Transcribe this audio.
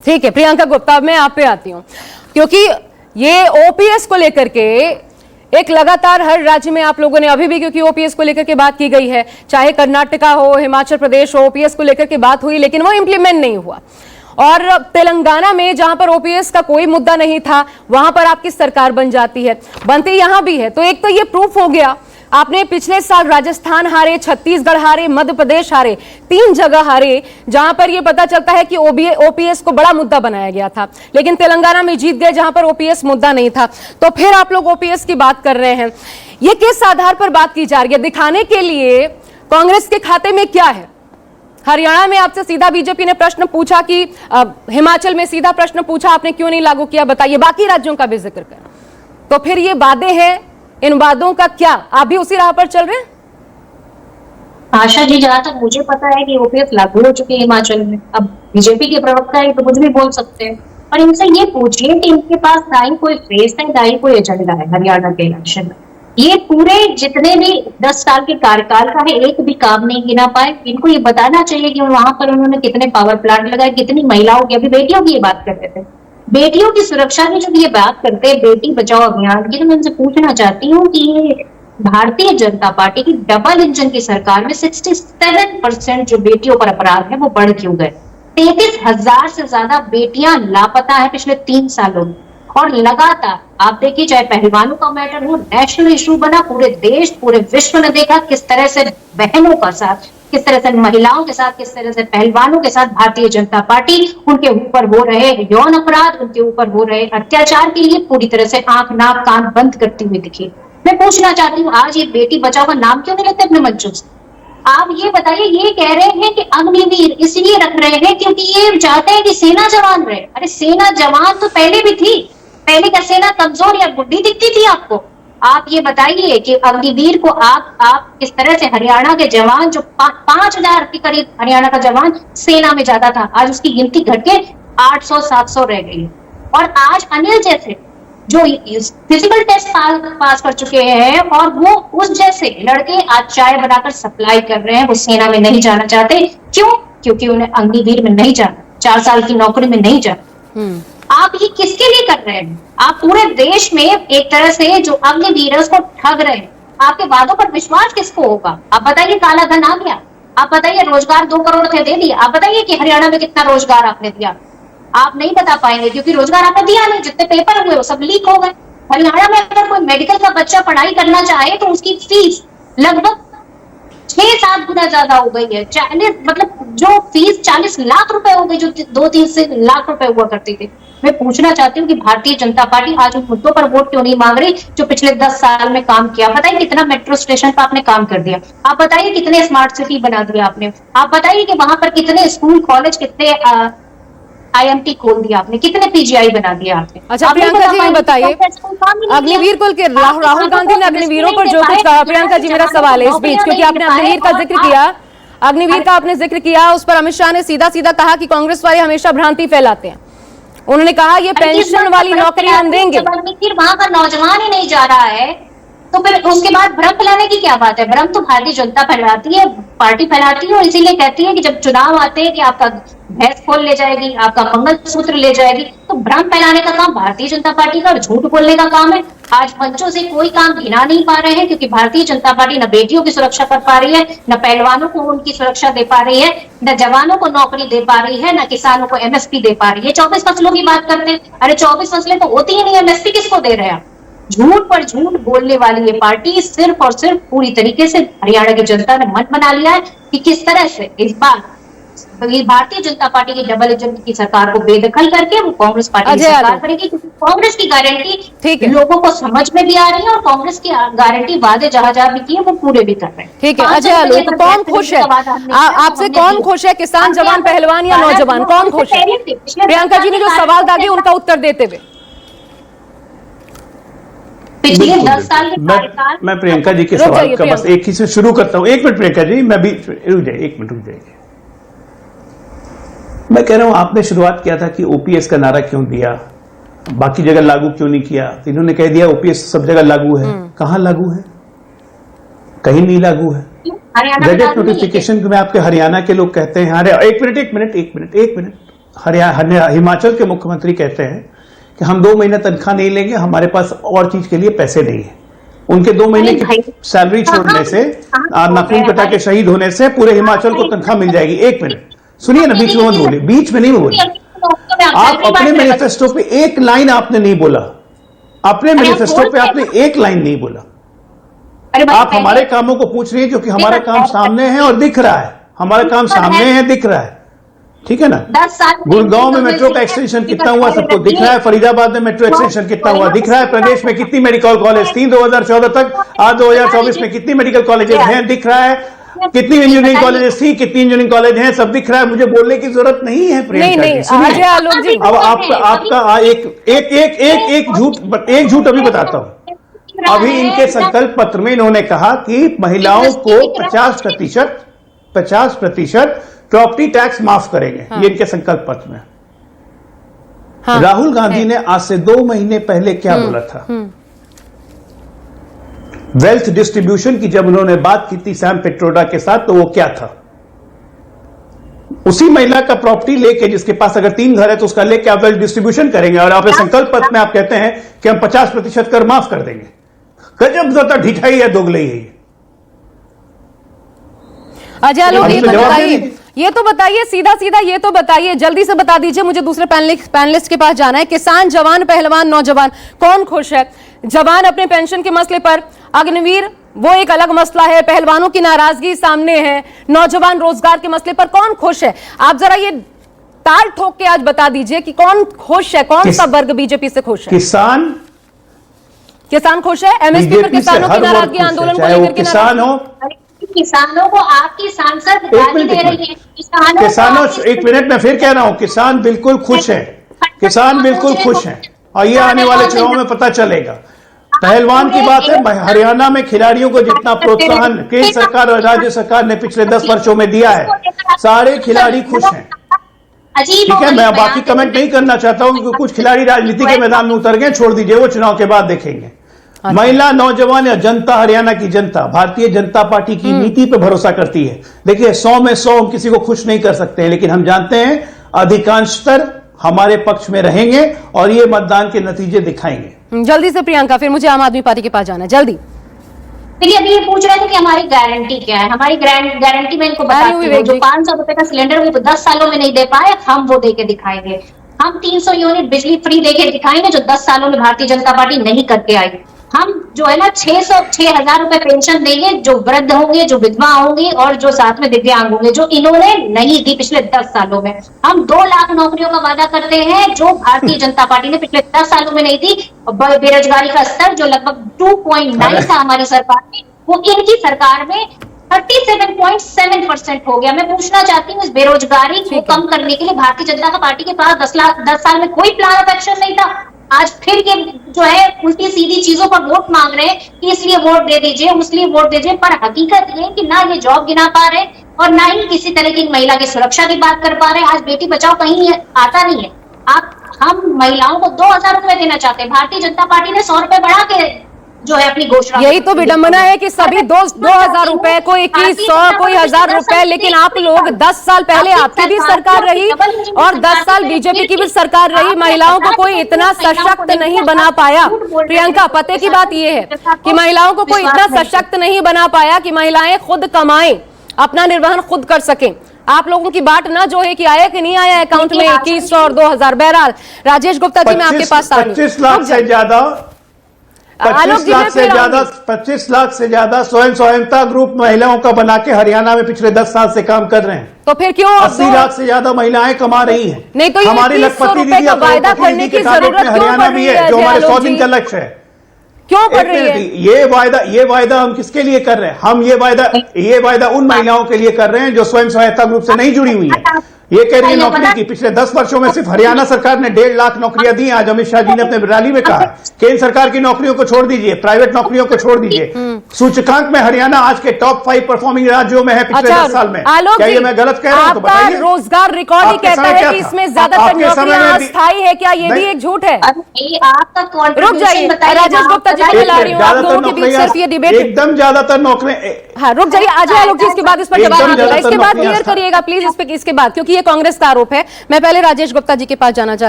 ठीक है प्रियंका गुप्ता, मैं आप पे आती हूं, क्योंकि ये ओपीएस को लेकर के एक लगातार हर राज्य में आप लोगों ने अभी भी, क्योंकि ओपीएस को लेकर के बात की गई है, चाहे कर्नाटका हो, हिमाचल प्रदेश हो, ओपीएस को लेकर के बात हुई लेकिन वो इंप्लीमेंट नहीं हुआ। और तेलंगाना में जहां पर ओपीएस का कोई मुद्दा नहीं था, वहां पर आपकी सरकार बन जाती है, बनती यहां भी है। तो एक तो ये प्रूफ हो गया, आपने पिछले साल राजस्थान हारे, छत्तीसगढ़ हारे, मध्य प्रदेश हारे, 3 जगह हारे जहां पर यह पता चलता है कि ओपीएस को बड़ा मुद्दा बनाया गया था, लेकिन तेलंगाना में जीत गए जहां पर ओपीएस मुद्दा नहीं था। तो फिर आप लोग ओपीएस की बात कर रहे हैं, ये किस आधार पर बात की जा रही है? दिखाने के लिए कांग्रेस के खाते में क्या है? हरियाणा में आपसे सीधा बीजेपी ने प्रश्न पूछा कि हिमाचल में सीधा प्रश्न पूछा आपने क्यों नहीं लागू किया, बताइए। बाकी राज्यों का भी जिक्र करें। तो फिर ये वादे हैं, इन वादों का क्या, आप भी उसी राह पर चल रहे हैं? आशा जी, जहां तक मुझे पता है कि ओपीएस लागू हो चुके हैं हिमाचल में। अब बीजेपी के प्रवक्ता है तो कुछ भी बोल सकते हैं, और इनसे ये पूछिए कि इनके पास ना ही कोई फेस है ना ही कोई एजेंडा है हरियाणा के इलेक्शन में। ये पूरे जितने भी 10 साल के कार्यकाल का है, एक भी काम नहीं गिना पाए। इनको ये बताना चाहिए कि वहां पर उन्होंने कितने पावर प्लांट लगाए, कितनी महिलाओं की, अभी बेटियों की ये बात करते थे, बेटियों की सुरक्षा की जब ये बात करते हैं, बेटी बचाओ अभियान की, तो मैं उनसे पूछना चाहती हूँ कि ये भारतीय जनता पार्टी की डबल इंजन की सरकार में 67% जो बेटियों पर अपराध है वो बढ़ क्यों गए? 33,000 से ज्यादा बेटियां लापता है पिछले 3 सालों में। और लगातार आप देखिए, चाहे पहलवानों का मैटर हो, नेशनल इशू बना, पूरे देश पूरे विश्व ने देखा किस तरह से बहनों का साथ, किस तरह से महिलाओं के साथ, किस तरह से पहलवानों के साथ भारतीय जनता पार्टी उनके ऊपर हो रहे यौन अपराध, उनके ऊपर हो रहे अत्याचार के लिए पूरी तरह से आंख नाक कान बंद करती हुई दिखी। मैं पूछना चाहती हूँ, आज ये बेटी बचाओ का नाम क्यों नहीं लेते अपने मंचों से? आप ये बताइए, ये कह रहे हैं कि अग्निवीर इसलिए रख रहे हैं क्योंकि ये चाहते हैं कि सेना जवान रहे। अरे सेना जवान तो पहले भी थी, पहले क्या सेना कमजोर या बुढ़ी दिखती थी आपको? आप ये बताइए कि अग्निवीर को आप किस तरह से, हरियाणा के जवान जो 5,000 के करीब हरियाणा का जवान सेना में जाता था, आज उसकी गिनती घट के 800-700 रह गई। और आज अनिल जैसे जो फिजिकल टेस्ट पास कर चुके हैं और वो उस जैसे लड़के आज चाय बनाकर सप्लाई कर रहे हैं, वो सेना में नहीं जाना चाहते। क्यों? क्योंकि उन्हें अग्निवीर में नहीं जाना, 4 साल की नौकरी में नहीं जाना। आप ये किसके लिए कर रहे हैं? आप पूरे देश में एक तरह से जो अग्निवीर को ठग रहे हैं। आपके वादों पर विश्वास किसको होगा? आप बताइए, काला धन आ गया। आप बताइए, रोजगार 2 करोड़ थे दे दिए। आप बताइए कि हरियाणा में कितना रोजगार आपने दिया? आप नहीं बता पाएंगे क्योंकि रोजगार आपने दिया नहीं। जितने पेपर हुए वो सब लीक हो गए। हरियाणा में अगर कोई मेडिकल का बच्चा पढ़ाई करना चाहे तो उसकी फीस लगभग 6-7 गुना ज्यादा हो गई है। 40, मतलब जो फीस 40 लाख रुपए हो गई, जो 2-3 लाख रुपए हुआ करती थी। मैं पूछना चाहती हूँ कि भारतीय जनता पार्टी आज उन मुद्दों पर वोट क्यों नहीं मांग रही जो पिछले 10 साल में काम किया? बताइए कितना मेट्रो स्टेशन पर आपने काम कर दिया। आप बताइए कितने स्मार्ट सिटी बना दिया आपने। आप बताइए कि वहां पर कितने स्कूल कॉलेज, कितने आईएमटी खोल दिया आपने, कितने पीजीआई बना दिया आपने। अच्छा प्रियंका जी, ये बताइए, अग्निवीर को राहुल गांधी ने अग्निवीरों पर जो कुछ कहा, प्रियंका जी मेरा सवाल है इस बीच, क्योंकि आपने अग्निवीर का जिक्र किया, अग्निवीर का आपने जिक्र किया, उस पर अमित शाह ने सीधा सीधा कहा कि कांग्रेस वाले हमेशा भ्रांति फैलाते हैं। उन्होंने कहा ये पेंशन वाली नौकरी हम देंगे। वहां का नौजवान ही नहीं जा रहा है तो फिर उसके बाद भ्रम फैलाने की क्या बात है? भ्रम तो भारतीय जनता फैलाती है, पार्टी फैलाती है, और इसीलिए कहती है कि जब चुनाव आते हैं कि आपका भैंस खोल ले जाएगी, आपका मंगलसूत्र ले जाएगी। तो भ्रम फैलाने का काम भारतीय जनता पार्टी का और झूठ बोलने का काम है। आज मंचों से कोई काम गिना नहीं पा रहे हैं क्योंकि भारतीय जनता पार्टी न बेटियों की सुरक्षा कर पा रही है, न पहलवानों को उनकी सुरक्षा दे पा रही है, न जवानों को नौकरी दे पा रही है, न किसानों को एमएसपी दे पा रही है। 24 फसलों की बात करते हैं, अरे 24 फसलें तो होती ही नहीं, एमएसपी किसको दे रहे हैं? झूठ पर झूठ बोलने वाली ये पार्टी सिर्फ और सिर्फ पूरी तरीके से हरियाणा की जनता ने मन बना लिया है कि किस तरह से इस बार भारतीय जनता पार्टी की डबल इंजन की सरकार को बेदखल करके वो कांग्रेस पार्टी की सरकार करेगी, क्योंकि कांग्रेस की गारंटी लोगों को समझ में भी आ रही है और कांग्रेस की गारंटी वादे जहां जहां भी किए वो पूरे भी कर रहे हैं। ठीक है अजय आलू, तो कौन खुश है आपसे? कौन खुश है, किसान, जवान, पहलवान या नौजवान, कौन खुश है? प्रियंका जी ने जो सवाल दागे उनका उत्तर देते हुए। पिछले 10 साल के कार्यकाल, मैं प्रियंका जी के सवाल का बस एक ही से शुरू करता हूं। 1 मिनट प्रियंका जी, मैं भी रुक जाइए, 1 मिनट रुक जाइए। मैं कह रहा हूं, आपने शुरुआत किया था कि ओपीएस का नारा क्यों दिया, बाकी जगह लागू क्यों नहीं किया? तो इन्होंने कह दिया ओपीएस सब जगह लागू है। कहां लागू है? कहीं नहीं लागू है। गजट नोटिफिकेशन में आपके हरियाणा के लोग कहते हैं, अरे 1 मिनट हिमाचल के मुख्यमंत्री कहते हैं कि हम 2 महीने तनख्वाह नहीं लेंगे, हमारे पास और चीज के लिए पैसे नहीं है। उनके 2 महीने की सैलरी छोड़ने से, नाखून कटा के शहीद होने से पूरे हिमाचल को तनख्वाह मिल जाएगी। 1 मिनट सुनिए ना, बीच में मत बोलिए, बीच में नहीं बोलिए। आप अपने मैनिफेस्टो पे एक लाइन आपने नहीं बोला, अपने मैनिफेस्टो पे आपने एक लाइन नहीं बोला। आप हमारे कामों को पूछ रही है, क्योंकि हमारा काम सामने है और दिख रहा है, हमारा काम सामने है, दिख रहा है, ठीक है ना। 10 साल गुड़गांव में मेट्रो का एक्सटेंशन कितना हुआ सबको दिख रहा है, फरीदाबाद में मेट्रो एक्सटेंशन कितना हुआ दिख रहा है, प्रदेश में कितनी मेडिकल कॉलेज थी 2014 तक, आज 2024 में कितनी मेडिकल कॉलेजेस हैं दिख रहा है, कितनी इंजीनियरिंग कॉलेजेस थी, कितनी इंजीनियरिंग कॉलेज हैं, सब दिख रहा है। मुझे बोलने की जरूरत नहीं है प्रियंका जी, सुनिए। अब आपका एक झूठ अभी बताता हूं। अभी इनके संकल्प पत्र में इन्होंने कहा कि महिलाओं को 50% प्रॉपर्टी टैक्स माफ करेंगे। हाँ। ये इनके संकल्प पत्र में। हाँ। राहुल गांधी ने आज से 2 महीने पहले क्या बोला था? वेल्थ डिस्ट्रीब्यूशन की जब उन्होंने बात की थी सैम पिट्रोडा के साथ, तो वो क्या था? उसी महिला का प्रॉपर्टी लेके, जिसके पास अगर 3 घर है तो उसका लेके आप वेल्थ डिस्ट्रीब्यूशन करेंगे, और आप संकल्प पत्र में आप कहते हैं कि हम 50% कर माफ कर देंगे। गजब ज्यादा ढिठाई है, दोगलई है अजय आलोक, ये तो बताइए सीधा सीधा, ये तो बताइए, जल्दी से बता दीजिए, मुझे दूसरे पैनलिस्ट के पास जाना है। किसान, जवान, पहलवान, नौजवान, कौन खुश है? जवान अपने पेंशन के मसले पर, अग्निवीर वो एक अलग मसला है, पहलवानों की नाराजगी सामने है, नौजवान रोजगार के मसले पर कौन खुश है? आप जरा ये ताल ठोक के आज बता दीजिए कि कौन खुश है, कौन सा वर्ग बीजेपी से खुश है? किसान खुश है, एमएसपी पर किसानों की नाराजगी आंदोलन को लेकर के किसान हो, किसानों को आपकी सांसद गाली दे रही है। किसानों, एक मिनट में फिर कह रहा हूं, किसान बिल्कुल खुश है, किसान बिल्कुल खुश है, और ये आने वाले चुनाव में पता चलेगा। पहलवान की बात है, हरियाणा में खिलाड़ियों को जितना प्रोत्साहन केंद्र सरकार और राज्य सरकार ने पिछले 10 वर्षों में दिया है, सारे खिलाड़ी खुश हैं। ठीक है, मैं बाकी कमेंट नहीं करना चाहता हूं, क्योंकि कुछ खिलाड़ी राजनीति के मैदान में उतर गए, छोड़ दीजिए, वो चुनाव के बाद देखेंगे। महिला, नौजवान या जनता, हरियाणा की जनता भारतीय जनता पार्टी की नीति पर भरोसा करती है। देखिए, 100 में 100 हम किसी को खुश नहीं कर सकते हैं, लेकिन हम जानते हैं अधिकांशतर हमारे पक्ष में रहेंगे और ये मतदान के नतीजे दिखाएंगे। जल्दी से प्रियंका, फिर मुझे आम आदमी पार्टी के पास जाना है, जल्दी। देखिए, अभी ये पूछ रहे थे कि हमारी गारंटी क्या है। हमारी गारंटी मैं इनको बताती हूँ। जो 500 रुपए का सिलेंडर वो 10 सालों में नहीं दे पाए, हम वो देके दिखाएंगे। हम 300 यूनिट बिजली फ्री देके दिखाएंगे, जो 10 सालों में भारतीय जनता पार्टी नहीं करके आई। हम जो है ना 6,000 रुपए पेंशन देंगे, जो वृद्ध होंगे, जो विधवा होंगी और जो साथ में दिव्यांग होंगे, जो इन्होंने नहीं दी पिछले 10 सालों में। हम 2 लाख नौकरियों का वादा करते हैं, जो भारतीय जनता पार्टी ने पिछले 10 सालों में नहीं दी। बेरोजगारी का स्तर जो लगभग 2.9 था हमारी सरकार में, वो इनकी सरकार में 37.7% हो गया। मैं पूछना चाहती हूँ, इस बेरोजगारी को कम करने के लिए भारतीय जनता पार्टी के पास 10 साल में कोई प्लान ऑफ एक्शन नहीं था। आज फिर ये जो है उल्टी सीधी चीजों पर वोट मांग रहे हैं कि इसलिए वोट दे दीजिए, उसलिए वोट दे दीजिए। पर हकीकत ये कि ना ये जॉब गिना पा रहे और ना ही किसी तरह की महिला की सुरक्षा की बात कर पा रहे। आज बेटी बचाओ कहीं आता नहीं है। हम महिलाओं को 2,000 रुपए देना चाहते हैं, भारतीय जनता पार्टी ने 100 रुपए बढ़ा के जो है अपनी घोषणा। यही तो विडंबना है कि सभी 2,000 रुपए, कोई 2100, कोई 1,000 रुपए, लेकिन आप लोग 10 साल पहले आपकी भी सरकार रही और 10 साल बीजेपी की भी सरकार रही, महिलाओं को कोई इतना सशक्त नहीं बना पाया। प्रियंका, पते की बात यह है कि महिलाओं को कोई इतना सशक्त नहीं बना पाया कि महिलाएं खुद कमाएं, अपना निर्वहन खुद कर सकें। आप लोगों की बात ना जो है कि आया कि नहीं आया अकाउंट में 2100 और 2,000। बहरहाल राजेश गुप्ता जी, मैं आपके पास 25 लाख से ज्यादा 25 लाख से ज्यादा स्वयं सहायता ग्रुप महिलाओं का बना के हरियाणा में पिछले 10 साल से काम कर रहे हैं। तो फिर क्यों 80 लाख से ज्यादा महिलाएं कमा रही हैं। नहीं तो हमारी लखपति दीदी वायदा करने की जरूरत हरियाणा भी है, जो हमारे 100 दिन का लक्ष्य है। क्यों पड़ रही है ये वायदा हम किसके लिए कर रहे हैं? हम ये वायदा उन महिलाओं के लिए कर रहे हैं जो स्वयं सहायता ग्रुप से नहीं जुड़ी हुई है। ये कह रही है नौकरी की। पिछले 10 वर्षों में सिर्फ हरियाणा सरकार ने 1.5 लाख नौकरियां दी। आज अमित शाह जी ने अपने रैली में कहा केंद्र सरकार की नौकरियों को छोड़ दीजिए, प्राइवेट नौकरियों को छोड़ दीजिए, सूचकांक में हरियाणा आज के टॉप 5 परफॉर्मिंग राज्यों में है पिछले 10 साल में। आलोक क्या जी, ये मैं गलत कह रहा हूं तो आपका बताइए। रोजगार रिकॉर्ड ही आपके कहता समय है क्या कि था? इसमें ज्यादातर आपके समय नौकरियां में भी- अस्थायी है, क्या ये भी नहीं। एक झूठ है? अरे आपका रुक कॉन्ट्रीब्यूशन जाइए, बताइए। राजेश गुप्ता जी, मैं ला रही हूँ, आप दोनों के बीच सिर्फ ये डिबेट। एकदम ज्यादातर नौकरियां। हाँ, रुक जाइए, अजय आलोक जी, इसके बाद इस पर जवाब एकदम दीजिएगा। ज्यादातर इसके बाद नौकरियां क्लियर था। करिएगा प्लीज इसके बाद, क्योंकि ये कांग्रेस का आरोप है। मैं पहले राजेश गुप्ता जी के पास जाना चाहती हूं।